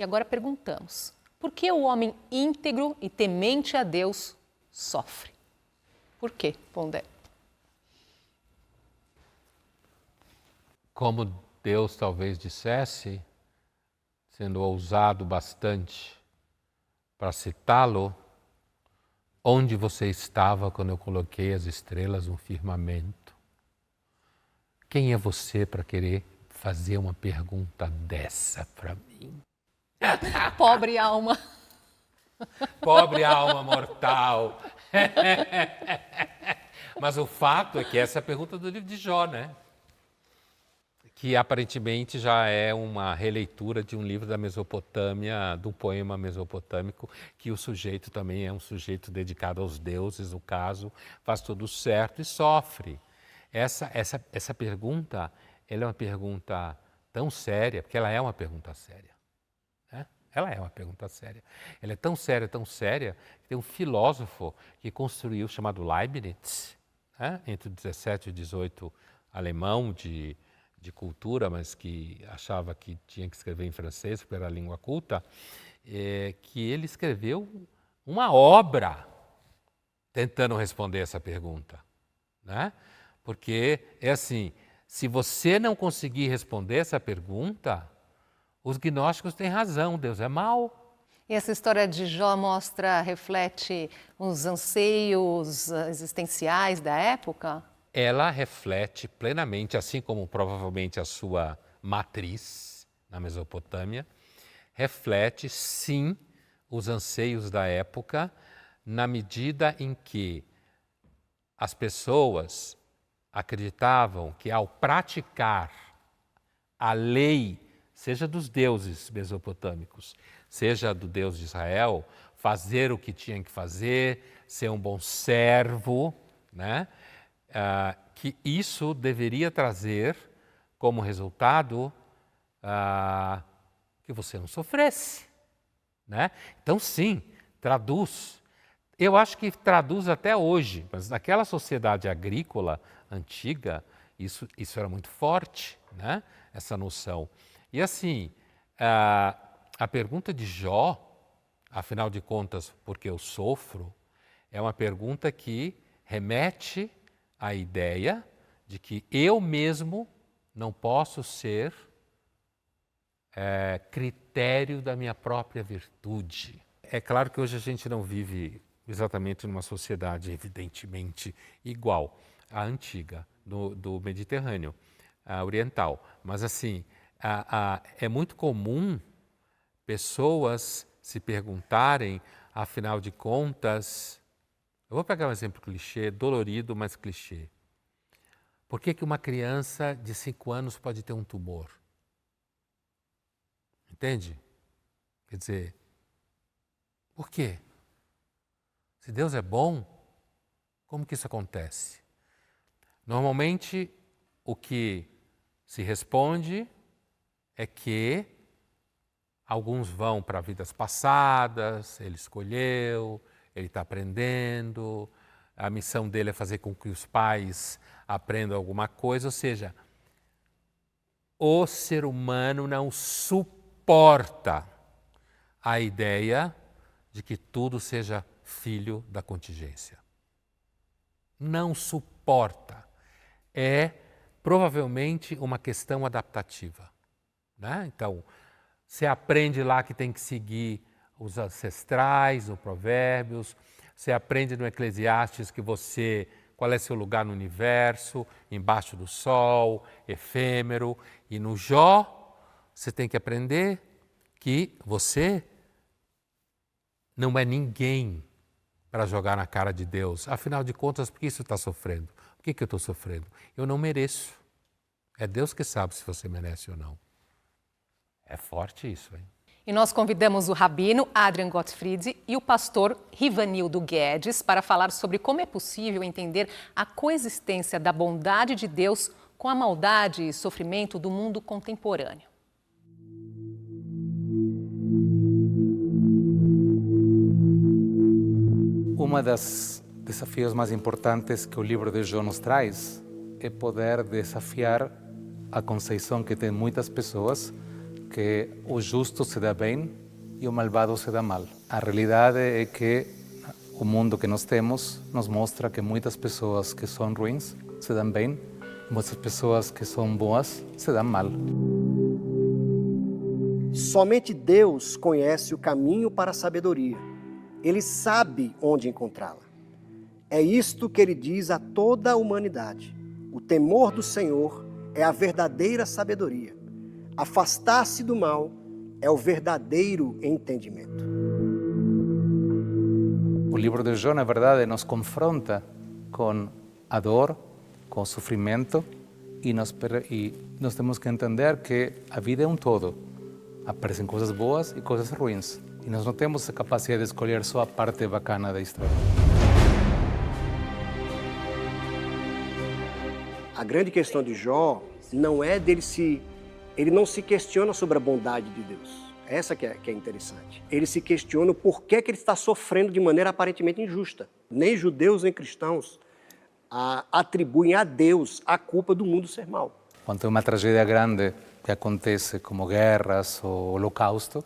E agora perguntamos, por que o homem íntegro e temente a Deus sofre? Por quê, Pondé? Como Deus talvez dissesse, sendo ousado bastante para citá-lo, onde você estava quando eu coloquei as estrelas no firmamento? Quem é você para querer fazer uma pergunta dessa para mim? Pobre alma. Pobre alma mortal. Mas o fato é que essa é a pergunta do livro de Jó, né? Que aparentemente já é uma releitura de um livro da Mesopotâmia, de um poema mesopotâmico, que o sujeito também é um sujeito dedicado aos deuses, no caso, faz tudo certo e sofre. Essa pergunta, ela é uma pergunta tão séria, porque ela é uma pergunta séria. Né? Ela é uma pergunta séria. Ela é tão séria, que tem um filósofo que construiu, chamado Leibniz, né? Entre o 17 e o 18, alemão de cultura, mas que achava que tinha que escrever em francês, porque era a língua culta, que ele escreveu uma obra tentando responder essa pergunta. Né? Porque é assim, se você não conseguir responder essa pergunta, os gnósticos têm razão, Deus é mau. E essa história de Jó reflete os anseios existenciais da época? Ela reflete plenamente, assim como provavelmente a sua matriz na Mesopotâmia, reflete sim os anseios da época, na medida em que as pessoas acreditavam que ao praticar a lei, seja dos deuses mesopotâmicos, seja do Deus de Israel, fazer o que tinha que fazer, ser um bom servo, né? Que isso deveria trazer como resultado que você não sofresse. Né? Então, sim, traduz. Eu acho que traduz até hoje, mas naquela sociedade agrícola antiga, isso era muito forte, né? Essa noção. E assim, a pergunta de Jó, afinal de contas, por que eu sofro, é uma pergunta que remete à ideia de que eu mesmo não posso ser critério da minha própria virtude. É claro que hoje a gente não vive exatamente numa sociedade evidentemente igual à antiga, do Mediterrâneo oriental. Mas assim, é muito comum pessoas se perguntarem, afinal de contas, eu vou pegar um exemplo clichê, dolorido, mas clichê. Por que uma criança de 5 anos pode ter um tumor? Entende? Quer dizer, por quê? Se Deus é bom, como que isso acontece? Normalmente, o que se responde é que alguns vão para vidas passadas, ele escolheu, ele está aprendendo, a missão dele é fazer com que os pais aprendam alguma coisa, ou seja, o ser humano não suporta a ideia de que tudo seja filho da contingência. Não suporta. É provavelmente uma questão adaptativa. Né? Então, você aprende lá que tem que seguir os ancestrais, no Provérbios, você aprende no Eclesiastes que qual é seu lugar no universo, embaixo do sol, efêmero, e no Jó você tem que aprender que você não é ninguém para jogar na cara de Deus. Afinal de contas, por que isso está sofrendo? Por que eu estou sofrendo? Eu não mereço. É Deus que sabe se você merece ou não. É forte isso, hein? E nós convidamos o rabino Adrian Gottfried e o pastor Rivanildo Guedes para falar sobre como é possível entender a coexistência da bondade de Deus com a maldade e sofrimento do mundo contemporâneo. Uma das desafios mais importantes que o livro de Jó nos traz é poder desafiar a conceição que tem muitas pessoas que o justo se dá bem e o malvado se dá mal. A realidade é que o mundo que nós temos nos mostra que muitas pessoas que são ruins se dão bem, e muitas pessoas que são boas se dão mal. Somente Deus conhece o caminho para a sabedoria. Ele sabe onde encontrá-la. É isto que ele diz a toda a humanidade. O temor do Senhor é a verdadeira sabedoria. Afastar-se do mal é o verdadeiro entendimento. O livro de Jó, na verdade, nos confronta com a dor, com o sofrimento, e nós temos que entender que a vida é um todo. Aparecem coisas boas e coisas ruins. E nós não temos a capacidade de escolher só a parte bacana da história. A grande questão de Jó não é dele ele não se questiona sobre a bondade de Deus. Essa que é interessante. Ele se questiona o porquê que ele está sofrendo de maneira aparentemente injusta. Nem judeus nem cristãos atribuem a Deus a culpa do mundo ser mau. Quando tem uma tragédia grande que acontece, como guerras ou holocausto,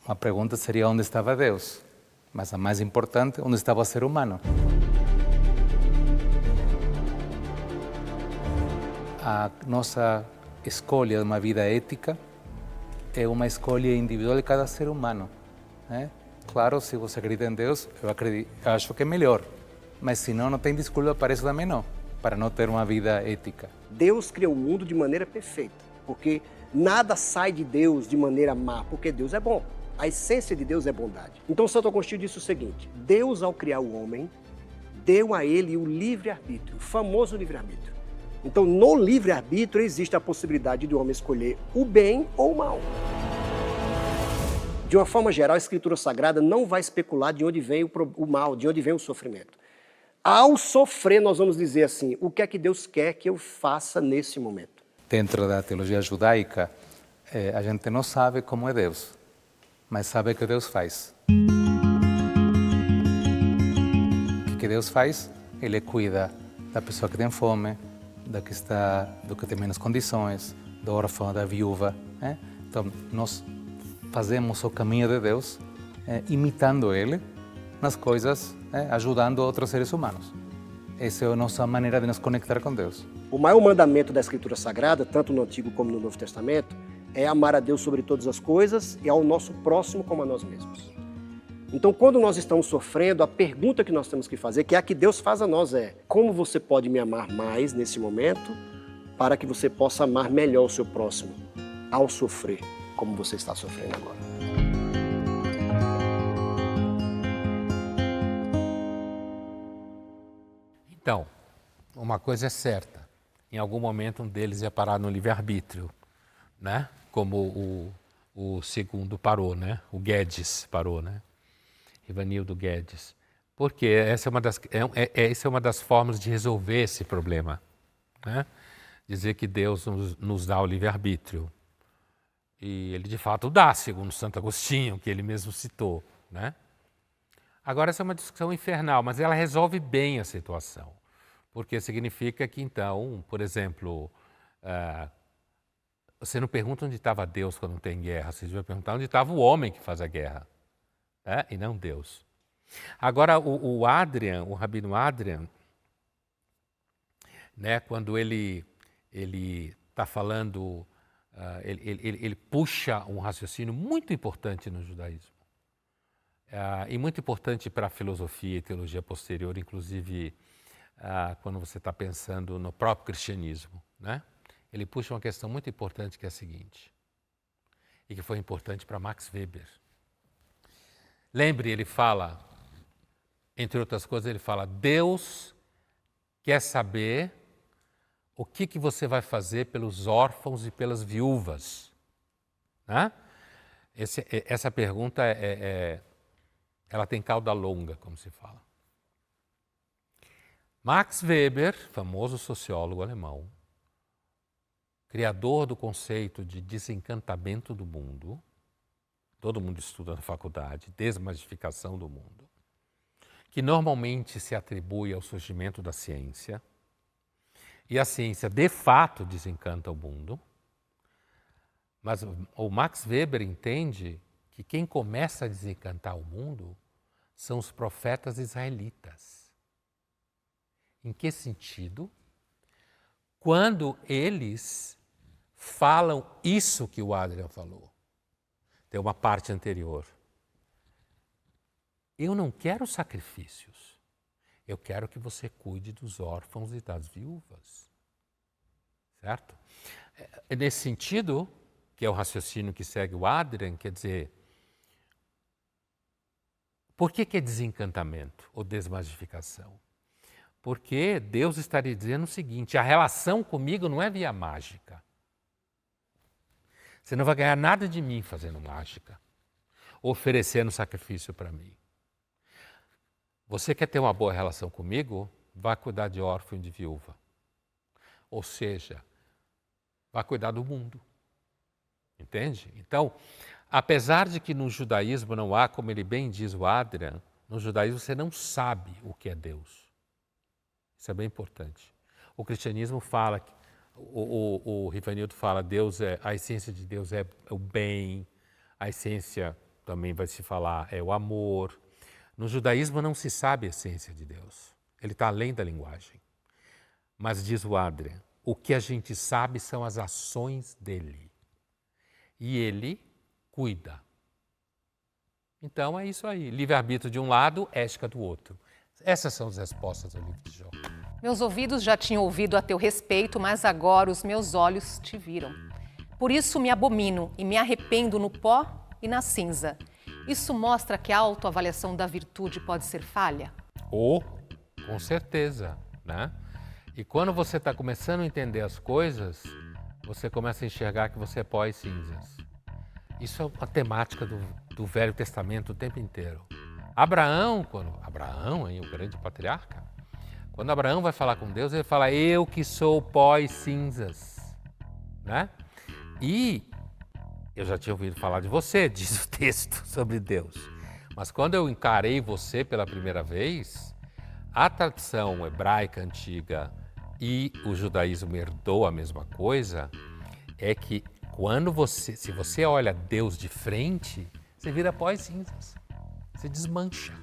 uma pergunta seria onde estava Deus? Mas a mais importante, onde estava o ser humano? A nossa escolha de uma vida ética é uma escolha individual de cada ser humano. Né? Claro, se você acredita em Deus, eu acho que é melhor. Mas se não, não tem desculpa para isso também não, para não ter uma vida ética. Deus criou o mundo de maneira perfeita, porque nada sai de Deus de maneira má, porque Deus é bom. A essência de Deus é bondade. Então Santo Agostinho disse o seguinte: Deus, ao criar o homem, deu a ele o livre-arbítrio, o famoso livre-arbítrio. Então, no livre-arbítrio existe a possibilidade do homem escolher o bem ou o mal. De uma forma geral, a Escritura Sagrada não vai especular de onde vem o mal, de onde vem o sofrimento. Ao sofrer, nós vamos dizer assim: o que é que Deus quer que eu faça nesse momento? Dentro da teologia judaica, a gente não sabe como é Deus, mas sabe o que Deus faz. O que Deus faz? Ele cuida da pessoa que tem fome, do que tem menos condições, do órfão, da viúva. Né? Então, nós fazemos o caminho de Deus, imitando Ele nas coisas, ajudando outros seres humanos. Essa é a nossa maneira de nos conectar com Deus. O maior mandamento da Escritura Sagrada, tanto no Antigo como no Novo Testamento, é amar a Deus sobre todas as coisas e ao nosso próximo como a nós mesmos. Então, quando nós estamos sofrendo, a pergunta que nós temos que fazer, que é a que Deus faz a nós, é: como você pode me amar mais nesse momento para que você possa amar melhor o seu próximo ao sofrer, como você está sofrendo agora? Então, uma coisa é certa, em algum momento um deles ia parar no livre-arbítrio, né? Como o segundo parou, né? O Guedes parou, né? Rivanildo Guedes. Porque essa é uma das formas de resolver esse problema, né? Dizer que Deus nos dá o livre-arbítrio. E ele de fato dá, segundo Santo Agostinho, que ele mesmo citou, né? Agora, essa é uma discussão infernal, mas ela resolve bem a situação. Porque significa que, então, por exemplo, você não pergunta onde estava Deus quando tem guerra, você vai perguntar onde estava o homem que faz a guerra, e não Deus. Agora, o Rabino Adrian, né, quando ele está falando, ele puxa um raciocínio muito importante no judaísmo. E muito importante para a filosofia e teologia posterior, inclusive quando você está pensando no próprio cristianismo, né? Ele puxa uma questão muito importante que é a seguinte, e que foi importante para Max Weber. Lembre, ele fala, entre outras coisas, ele fala: Deus quer saber o que você vai fazer pelos órfãos e pelas viúvas. Né? Essa pergunta ela tem cauda longa, como se fala. Max Weber, famoso sociólogo alemão, criador do conceito de desencantamento do mundo, todo mundo estuda na faculdade, desmagificação do mundo, que normalmente se atribui ao surgimento da ciência, e a ciência de fato desencanta o mundo. Mas o Max Weber entende que quem começa a desencantar o mundo são os profetas israelitas. Em que sentido? Quando eles falam isso que o Adrian falou. Tem uma parte anterior. Eu não quero sacrifícios. Eu quero que você cuide dos órfãos e das viúvas. Certo? Nesse sentido, que é o raciocínio que segue o Adrian, quer dizer, por que é desencantamento ou desmagificação? Porque Deus estaria dizendo o seguinte, a relação comigo não é via mágica. Você não vai ganhar nada de mim fazendo mágica, oferecendo sacrifício para mim. Você quer ter uma boa relação comigo? Vá cuidar de órfão e de viúva. Ou seja, vá cuidar do mundo. Entende? Então, apesar de que no judaísmo não há, como ele bem diz o Adrian, no judaísmo você não sabe o que é Deus. Isso é bem importante. O cristianismo fala, o Rivanildo fala, a essência de Deus é o bem, a essência também vai se falar é o amor. No judaísmo não se sabe a essência de Deus. Ele está além da linguagem. Mas diz o Adrian, o que a gente sabe são as ações dele. E ele cuida. Então é isso aí. Livre-arbítrio de um lado, ética do outro. Essas são as respostas ao livro de Jó. Meus ouvidos já tinham ouvido a teu respeito, mas agora os meus olhos te viram. Por isso me abomino e me arrependo no pó e na cinza. Isso mostra que a autoavaliação da virtude pode ser falha? Com certeza, né? E quando você está começando a entender as coisas, você começa a enxergar que você é pó e cinzas. Isso é uma temática do Velho Testamento o tempo inteiro. Abraão, o grande patriarca, quando Abraão vai falar com Deus, ele fala, eu que sou pó e cinzas, né? E eu já tinha ouvido falar de você, diz o texto sobre Deus. Mas quando eu encarei você pela primeira vez, a tradição hebraica antiga e o judaísmo herdou a mesma coisa, é que se você olha Deus de frente, você vira pó e cinzas, você desmancha.